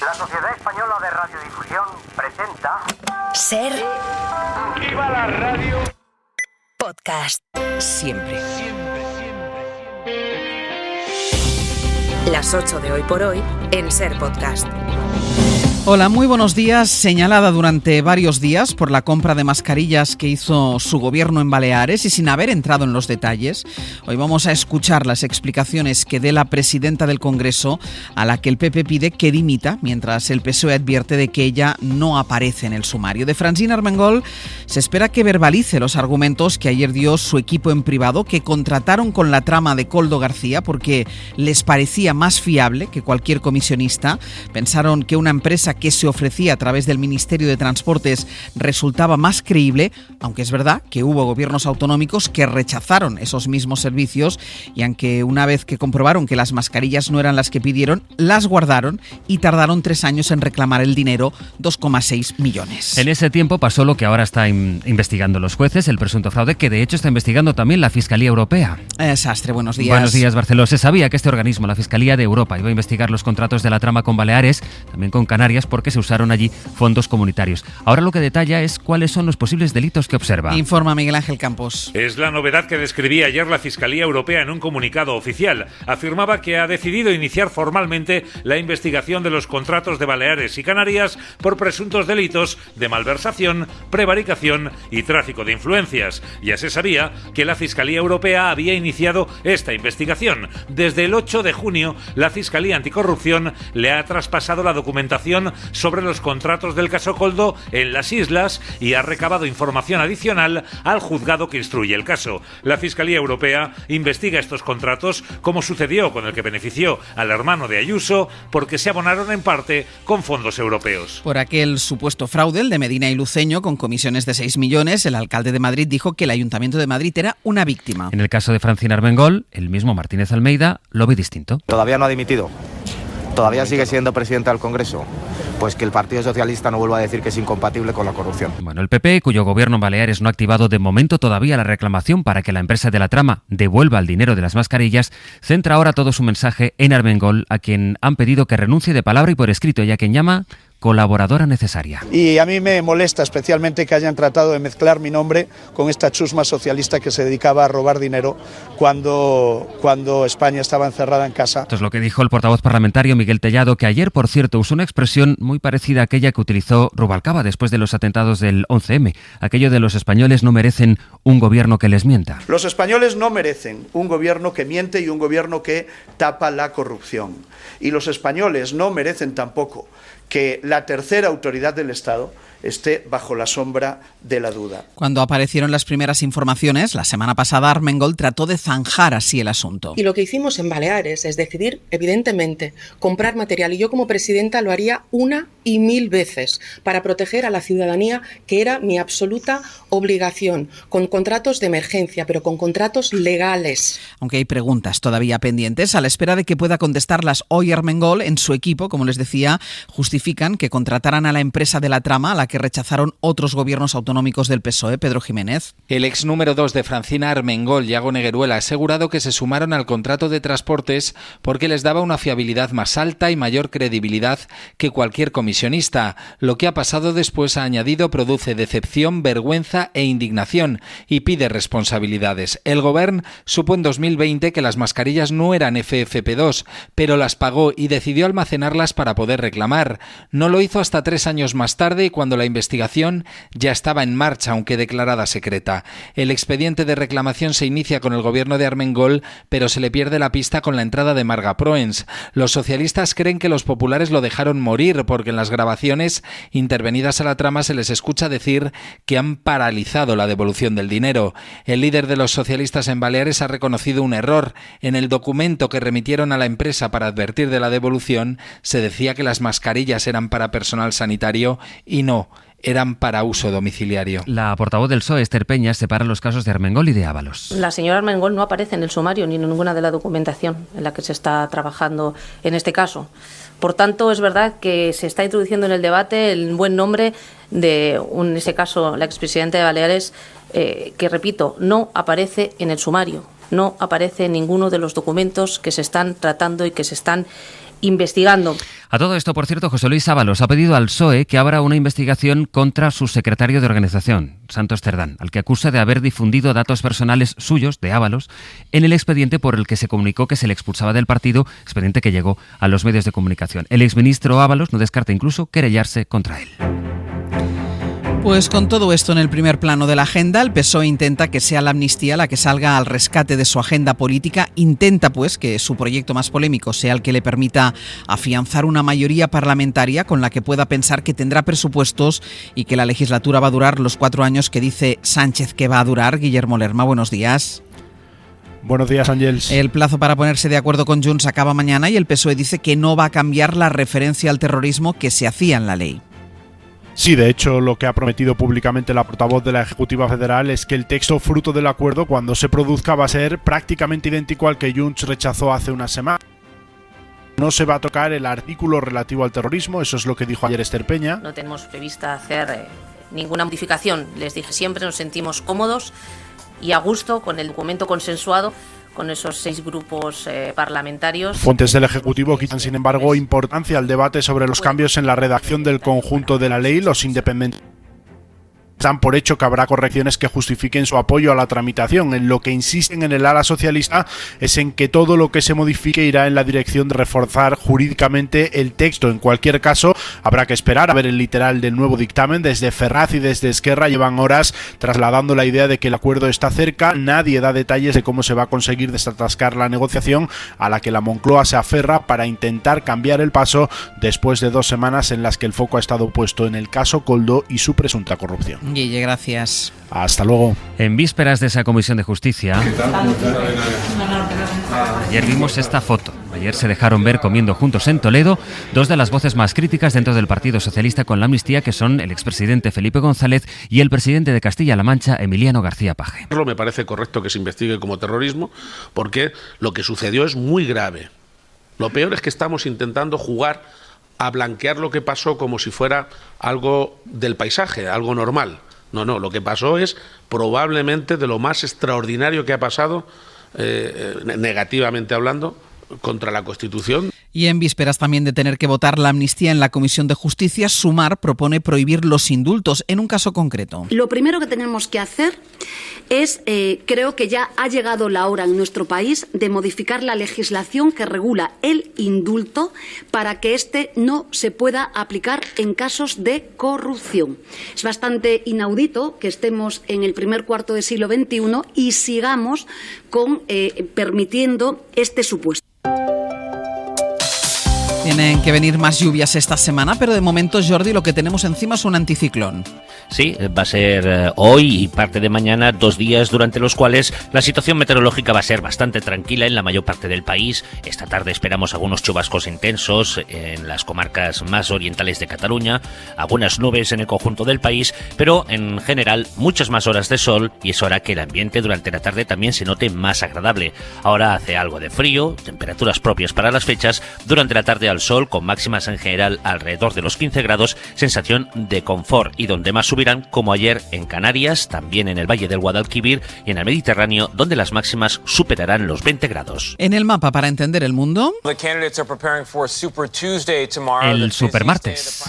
La Sociedad Española de Radiodifusión presenta... Ser. ¡Viva la radio! Podcast. Siempre. Las 8 de Hoy por Hoy en Ser Podcast. Hola, muy buenos días. Señalada durante varios días por la compra de mascarillas que hizo su gobierno en Baleares y sin haber entrado en los detalles, hoy vamos a escuchar las explicaciones que dé la presidenta del Congreso, a la que el PP pide que dimita, mientras el PSOE advierte de que ella no aparece en el sumario. De Francina Armengol se espera que verbalice los argumentos que ayer dio su equipo en privado, que contrataron con la trama de Koldo García porque les parecía más fiable que cualquier comisionista. Pensaron que una empresa que se ofrecía a través del Ministerio de Transportes resultaba más creíble, aunque es verdad que hubo gobiernos autonómicos que rechazaron esos mismos servicios y aunque una vez que comprobaron que las mascarillas no eran las que pidieron, las guardaron y tardaron 3 años en reclamar el dinero, 2,6 millones. En ese tiempo pasó lo que ahora está investigando los jueces, el presunto fraude, que de hecho está investigando también la Fiscalía Europea. Sastre, buenos días. Buenos días, Barceló. Se sabía que este organismo, la Fiscalía de Europa, iba a investigar los contratos de la trama con Baleares, también con Canarias, porque se usaron allí fondos comunitarios. Ahora lo que detalla es cuáles son los posibles delitos que observa. Informa Miguel Ángel Campos. Es la novedad que describía ayer la Fiscalía Europea en un comunicado oficial. Afirmaba que ha decidido iniciar formalmente la investigación de los contratos de Baleares y Canarias por presuntos delitos de malversación, prevaricación y tráfico de influencias. Ya se sabía que la Fiscalía Europea había iniciado esta investigación. Desde el 8 de junio, la Fiscalía Anticorrupción le ha traspasado la documentación sobre los contratos del caso Koldo en las islas y ha recabado información adicional al juzgado que instruye el caso. La Fiscalía Europea investiga estos contratos, como sucedió con el que benefició al hermano de Ayuso, porque se abonaron en parte con fondos europeos. Por aquel supuesto fraude, el de Medina y Luceño, con comisiones de 6 millones, el alcalde de Madrid dijo que el Ayuntamiento de Madrid era una víctima. En el caso de Francina Armengol, el mismo Martínez Almeida lo ve distinto. Todavía no ha dimitido. Todavía sigue siendo presidente del Congreso. Pues que el Partido Socialista no vuelva a decir que es incompatible con la corrupción. Bueno, el PP, cuyo gobierno en Baleares no ha activado de momento todavía la reclamación para que la empresa de la trama devuelva el dinero de las mascarillas, centra ahora todo su mensaje en Armengol, a quien han pedido que renuncie de palabra y por escrito, y a quien llama colaboradora necesaria. Y a mí me molesta especialmente que hayan tratado de mezclar mi nombre con esta chusma socialista que se dedicaba a robar dinero cuando España estaba encerrada en casa. Esto es lo que dijo el portavoz parlamentario Miguel Tellado, que ayer, por cierto, usó una expresión muy parecida a aquella que utilizó Rubalcaba después de los atentados del 11M, aquello de los españoles no merecen un gobierno que les mienta. Los españoles no merecen un gobierno que miente y un gobierno que tapa la corrupción. Y los españoles no merecen tampoco que la tercera autoridad del Estado esté bajo la sombra de la duda. Cuando aparecieron las primeras informaciones, la semana pasada Armengol trató de zanjar así el asunto. Y lo que hicimos en Baleares es decidir, evidentemente, comprar material. Y yo como presidenta lo haría 1 y 1000 veces para proteger a la ciudadanía, que era mi absoluta obligación, con contratos de emergencia, pero con contratos legales. Aunque hay preguntas todavía pendientes, a la espera de que pueda contestarlas hoy Armengol, en su equipo, como les decía, justifican que contrataran a la empresa de la trama, a la que rechazaron otros gobiernos autonómicos del PSOE. Pedro Jiménez. El ex número 2 de Francina Armengol, Iago Negueruela, ha asegurado que se sumaron al contrato de transportes porque les daba una fiabilidad más alta y mayor credibilidad que cualquier comisionista. Lo que ha pasado después, ha añadido, produce decepción, vergüenza e indignación y pide responsabilidades. El Govern supo en 2020 que las mascarillas no eran FFP2, pero las pagó y decidió almacenarlas para poder reclamar. No lo hizo hasta 3 años más tarde, cuando la investigación ya estaba en marcha, aunque declarada secreta. El expediente de reclamación se inicia con el gobierno de Armengol, pero se le pierde la pista con la entrada de Marga Proens. Los socialistas creen que los populares lo dejaron morir, porque en las grabaciones intervenidas a la trama se les escucha decir que han paralizado la devolución del dinero. El líder de los socialistas en Baleares ha reconocido un error. En el documento que remitieron a la empresa para advertir de la devolución, se decía que las mascarillas eran para personal sanitario y no, eran para uso domiciliario. La portavoz del PSOE, Esther Peña, separa los casos de Armengol y de Ábalos. La señora Armengol no aparece en el sumario ni en ninguna de la documentación en la que se está trabajando en este caso. Por tanto, es verdad que se está introduciendo en el debate el buen nombre de, en este caso, la expresidenta de Baleares, que, repito, no aparece en el sumario, no aparece en ninguno de los documentos que se están tratando y que se están investigando. A todo esto, por cierto, José Luis Ábalos ha pedido al PSOE que abra una investigación contra su secretario de organización, Santos Cerdán, al que acusa de haber difundido datos personales suyos, de Ábalos, en el expediente por el que se comunicó que se le expulsaba del partido, expediente que llegó a los medios de comunicación. El exministro Ábalos no descarta incluso querellarse contra él. Pues con todo esto en el primer plano de la agenda, el PSOE intenta que sea la amnistía la que salga al rescate de su agenda política, intenta pues que su proyecto más polémico sea el que le permita afianzar una mayoría parlamentaria con la que pueda pensar que tendrá presupuestos y que la legislatura va a durar los 4 años que dice Sánchez que va a durar. Guillermo Lerma, buenos días. Buenos días, Ángels. El plazo para ponerse de acuerdo con Junts acaba mañana y el PSOE dice que no va a cambiar la referencia al terrorismo que se hacía en la ley. Sí, de hecho, lo que ha prometido públicamente la portavoz de la Ejecutiva Federal es que el texto fruto del acuerdo, cuando se produzca, va a ser prácticamente idéntico al que Junts rechazó hace una semana. No se va a tocar el artículo relativo al terrorismo, eso es lo que dijo ayer Esther Peña. No tenemos prevista hacer ninguna modificación. Les dije, siempre nos sentimos cómodos y a gusto con el documento consensuado con esos 6 grupos parlamentarios. Fuentes del Ejecutivo quitan, sin embargo, importancia al debate sobre los cambios en la redacción del conjunto de la ley. Los independientes dan por hecho que habrá correcciones que justifiquen su apoyo a la tramitación. En lo que insisten en el ala socialista es en que todo lo que se modifique irá en la dirección de reforzar jurídicamente el texto. En cualquier caso, habrá que esperar a ver el literal del nuevo dictamen. Desde Ferraz y desde Esquerra llevan horas trasladando la idea de que el acuerdo está cerca. Nadie da detalles de cómo se va a conseguir desatascar la negociación, a la que la Moncloa se aferra para intentar cambiar el paso después de 2 semanas en las que el foco ha estado puesto en el caso Koldo y su presunta corrupción. Guille, gracias. Hasta luego. En vísperas de esa comisión de justicia, ayer vimos esta foto. Ayer se dejaron ver comiendo juntos en Toledo 2 de las voces más críticas dentro del Partido Socialista con la amnistía, que son el expresidente Felipe González y el presidente de Castilla-La Mancha, Emiliano García Paje. Me parece correcto que se investigue como terrorismo, porque lo que sucedió es muy grave. Lo peor es que estamos intentando jugar a blanquear lo que pasó como si fuera algo del paisaje, algo normal. No, lo que pasó es probablemente de lo más extraordinario que ha pasado, negativamente hablando, contra la Constitución. Y en vísperas también de tener que votar la amnistía en la Comisión de Justicia, Sumar propone prohibir los indultos en un caso concreto. Lo primero que tenemos que hacer es, creo que ya ha llegado la hora en nuestro país de modificar la legislación que regula el indulto para que éste no se pueda aplicar en casos de corrupción. Es bastante inaudito que estemos en el primer cuarto del siglo XXI y sigamos permitiendo este supuesto. Tienen que venir más lluvias esta semana, pero de momento, Jordi, lo que tenemos encima es un anticiclón. Sí, va a ser hoy y parte de mañana 2 días durante los cuales la situación meteorológica va a ser bastante tranquila en la mayor parte del país. Esta tarde esperamos algunos chubascos intensos en las comarcas más orientales de Cataluña, algunas nubes en el conjunto del país, pero en general muchas más horas de sol, y eso hará que el ambiente durante la tarde también se note más agradable. Ahora hace algo de frío, temperaturas propias para las fechas. Durante la tarde al sol, con máximas en general alrededor de los 15 grados, sensación de confort, y donde más subirán, como ayer en Canarias, también en el Valle del Guadalquivir y en el Mediterráneo, donde las máximas superarán los 20 grados. En el mapa para entender el mundo, el Supermartes,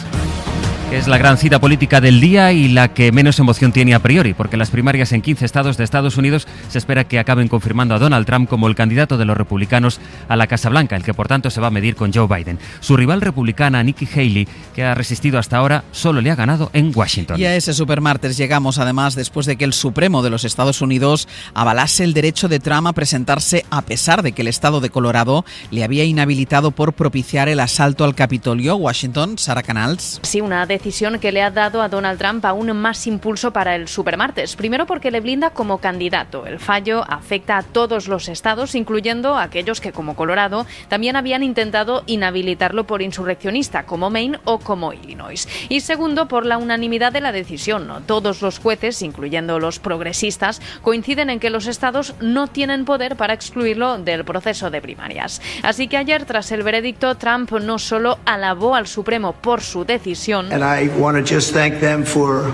que es la gran cita política del día y la que menos emoción tiene a priori, porque las primarias en 15 estados de Estados Unidos se espera que acaben confirmando a Donald Trump como el candidato de los republicanos a la Casa Blanca, el que por tanto se va a medir con Joe Biden. Su rival republicana, Nikki Haley, que ha resistido hasta ahora, solo le ha ganado en Washington. Y a ese Supermartes llegamos además después de que el Supremo de los Estados Unidos avalase el derecho de Trump a presentarse, a pesar de que el estado de Colorado le había inhabilitado por propiciar el asalto al Capitolio. Washington, Sara Canals. Sí, una decisión que le ha dado a Donald Trump aún más impulso para el Supermartes. Primero porque le blinda como candidato. El fallo afecta a todos los estados, incluyendo aquellos que, como Colorado, también habían intentado inhabilitarlo por insurreccionista, como Maine o como Illinois. Y segundo, por la unanimidad de la decisión. Todos los jueces, incluyendo los progresistas, coinciden en que los estados no tienen poder para excluirlo del proceso de primarias. Así que ayer, tras el veredicto, Trump no solo alabó al Supremo por su decisión, And I want to just thank them for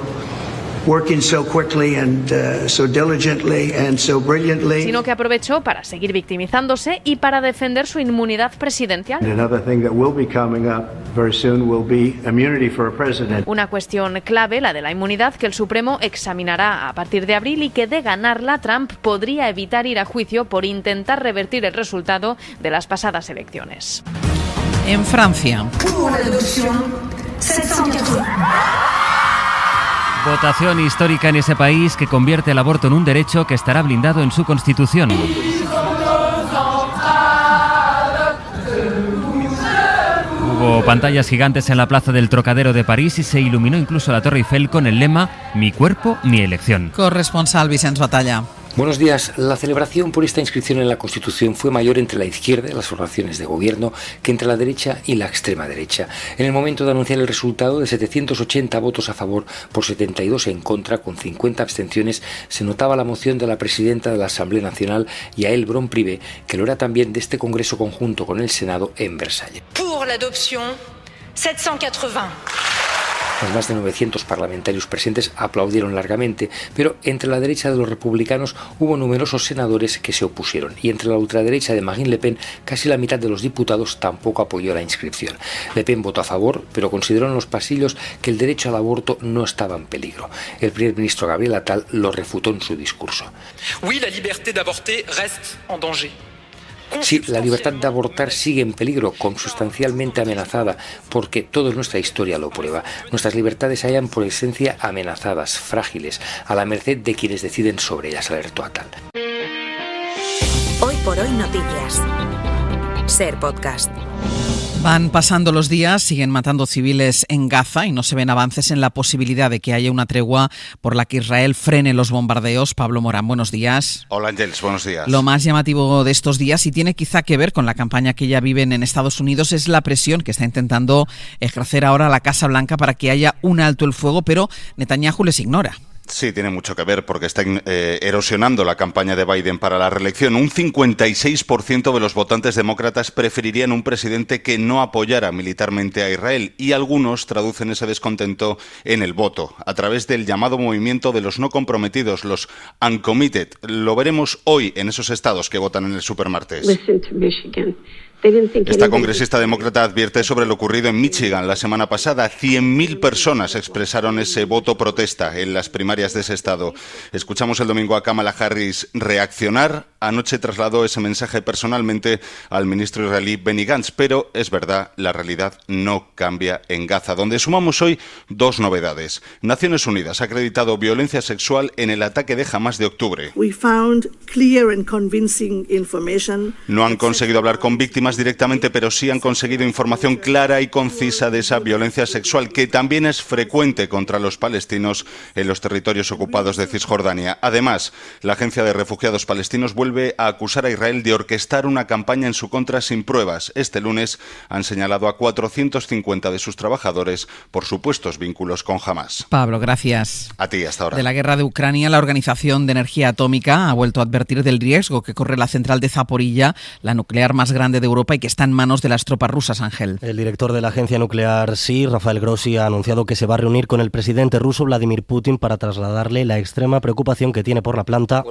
working so quickly and so diligently and so brilliantly. Sino que aprovechó para seguir victimizándose y para defender su inmunidad presidencial. Another thing that will be coming up very soon will be immunity for a president. Una cuestión clave, la de la inmunidad, que el Supremo examinará a partir de abril y que, de ganarla, Trump podría evitar ir a juicio por intentar revertir el resultado de las pasadas elecciones. En Francia. Votación histórica en ese país que convierte el aborto en un derecho que estará blindado en su constitución. Hubo pantallas gigantes en la plaza del Trocadero de París y se iluminó incluso la Torre Eiffel con el lema «Mi cuerpo, mi elección». Corresponsal Vicens Batalla. Buenos días. La celebración por esta inscripción en la Constitución fue mayor entre la izquierda y las formaciones de gobierno que entre la derecha y la extrema derecha. En el momento de anunciar el resultado, de 780 votos a favor por 72 en contra, con 50 abstenciones, se notaba la moción de la presidenta de la Asamblea Nacional, Yael Braun-Pivet, que lo era también de este Congreso conjunto con el Senado en Versalles. Pour l'adoption, 780. Los más de 900 parlamentarios presentes aplaudieron largamente, pero entre la derecha de los republicanos hubo numerosos senadores que se opusieron, y entre la ultraderecha de Marine Le Pen casi la mitad de los diputados tampoco apoyó la inscripción. Le Pen votó a favor, pero consideró en los pasillos que el derecho al aborto no estaba en peligro. El primer ministro Gabriel Attal lo refutó en su discurso. Oui, la liberté d'avorter reste en danger. Sí, la libertad de abortar sigue en peligro, consustancialmente amenazada, porque toda nuestra historia lo prueba. Nuestras libertades se hallan por esencia amenazadas, frágiles, a la merced de quienes deciden sobre ellas, alertó Attal. Hoy por hoy noticias. Ser Podcast. Van pasando los días, siguen matando civiles en Gaza y no se ven avances en la posibilidad de que haya una tregua por la que Israel frene los bombardeos. Pablo Morán, buenos días. Hola Ángels, buenos días. Lo más llamativo de estos días, y tiene quizá que ver con la campaña que ya viven en Estados Unidos, es la presión que está intentando ejercer ahora la Casa Blanca para que haya un alto el fuego, pero Netanyahu les ignora. Sí, tiene mucho que ver porque está erosionando la campaña de Biden para la reelección. Un 56% de los votantes demócratas preferirían un presidente que no apoyara militarmente a Israel, y algunos traducen ese descontento en el voto, a través del llamado movimiento de los no comprometidos, los uncommitted. Lo veremos hoy en esos estados que votan en el supermartes. Esta congresista demócrata advierte sobre lo ocurrido en Michigan la semana pasada. 100.000 personas expresaron ese voto protesta en las primarias de ese estado. Escuchamos el domingo a Kamala Harris reaccionar. Anoche trasladó ese mensaje personalmente al ministro israelí Benny Gantz, pero es verdad, la realidad no cambia en Gaza, donde sumamos hoy dos novedades. Naciones Unidas ha acreditado violencia sexual en el ataque de Hamás de octubre. No han conseguido hablar con víctimas directamente, pero sí han conseguido información clara y concisa de esa violencia sexual, que también es frecuente contra los palestinos en los territorios ocupados de Cisjordania. Además, la Agencia de Refugiados Palestinos vuelve a acusar a Israel de orquestar una campaña en su contra sin pruebas. Este lunes han señalado a 450 de sus trabajadores por supuestos vínculos con Hamás. Pablo, gracias. A ti, hasta ahora. De la guerra de Ucrania, la Organización de Energía Atómica ha vuelto a advertir del riesgo que corre la central de Zaporilla, la nuclear más grande de Europa y que está en manos de las tropas rusas, Ángel. El director de la agencia nuclear SI, Rafael Grossi, ha anunciado que se va a reunir con el presidente ruso Vladimir Putin para trasladarle la extrema preocupación que tiene por la planta.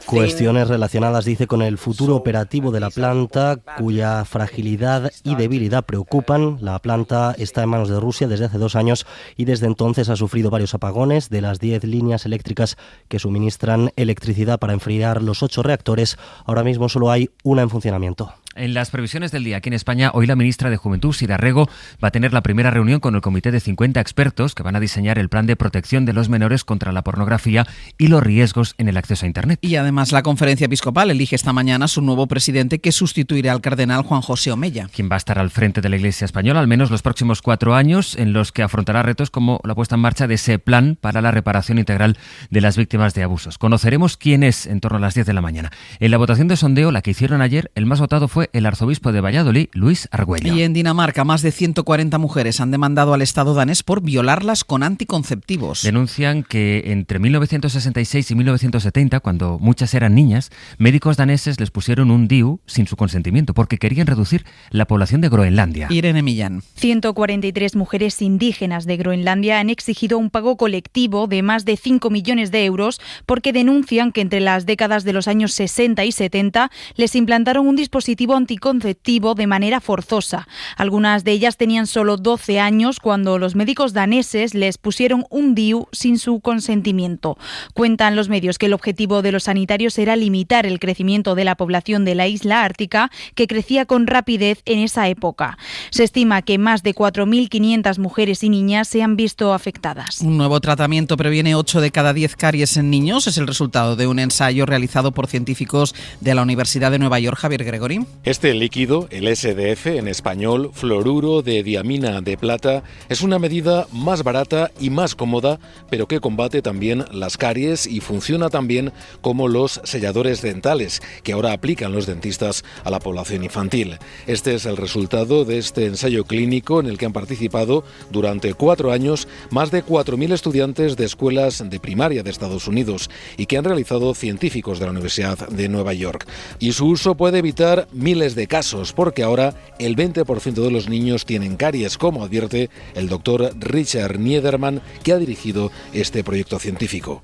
Cuestiones relacionadas, dice, con el futuro operativo de la planta, cuya fragilidad y debilidad preocupan. La planta está en manos de Rusia desde hace 2 años y desde entonces ha sufrido varios apagones. De las 10 líneas eléctricas que suministran electricidad para enfriar los 8 reactores, ahora mismo solo hay una en funcionamiento. En las previsiones del día aquí en España, hoy la ministra de Juventud, Sira Rego, va a tener la primera reunión con el comité de 50 expertos que van a diseñar el plan de protección de los menores contra la pornografía y los riesgos en el acceso a Internet. Y además la Conferencia Episcopal elige esta mañana su nuevo presidente, que sustituirá al cardenal Juan José Omella. Quien va a estar al frente de la Iglesia española al menos los próximos 4 años, en los que afrontará retos como la puesta en marcha de ese plan para la reparación integral de las víctimas de abusos. Conoceremos quién es en torno a las 10 de la mañana. En la votación de sondeo, la que hicieron ayer, el más votado fue fue el arzobispo de Valladolid, Luis Argüello. Y en Dinamarca, más de 140 mujeres han demandado al Estado danés por violarlas con anticonceptivos. Denuncian que entre 1966 y 1970, cuando muchas eran niñas, médicos daneses les pusieron un DIU sin su consentimiento porque querían reducir la población de Groenlandia. Irene Millán. 143 mujeres indígenas de Groenlandia han exigido un pago colectivo de más de 5 millones de euros porque denuncian que entre las décadas de los años 60 y 70 les implantaron un dispositivo anticonceptivo de manera forzosa. Algunas de ellas tenían solo 12 años cuando los médicos daneses les pusieron un DIU sin su consentimiento. Cuentan los medios que el objetivo de los sanitarios era limitar el crecimiento de la población de la isla ártica, que crecía con rapidez en esa época. Se estima que más de 4.500 mujeres y niñas se han visto afectadas. Un nuevo tratamiento previene 8 de cada 10 caries en niños. Es el resultado de un ensayo realizado por científicos de la Universidad de Nueva York. Javier Gregory. Este líquido, el SDF, en español, fluoruro de diamina de plata, es una medida más barata y más cómoda, pero que combate también las caries y funciona también como los selladores dentales que ahora aplican los dentistas a la población infantil. Este es el resultado de este ensayo clínico en el que han participado durante 4 años más de 4.000 estudiantes de escuelas de primaria de Estados Unidos y que han realizado científicos de la Universidad de Nueva York. Y su uso puede evitar miles de casos, porque ahora el 20% de los niños tienen caries, como advierte el doctor Richard Niederman, que ha dirigido este proyecto científico.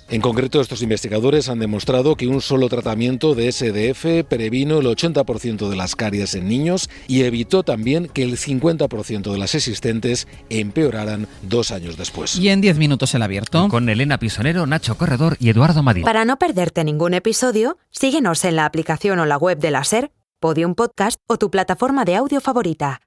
En concreto, estos investigadores han demostrado que un solo tratamiento de SDF previno el 80% de las caries en niños y evitó también que el 50% de las existentes empeoraran 2 años después. Y en 10 minutos el abierto. Con Elena Pisonero, Nacho Corredor y Eduardo Madín. Para no perderte ningún episodio, síguenos en la aplicación o la web de la SER, Podium Podcast o tu plataforma de audio favorita.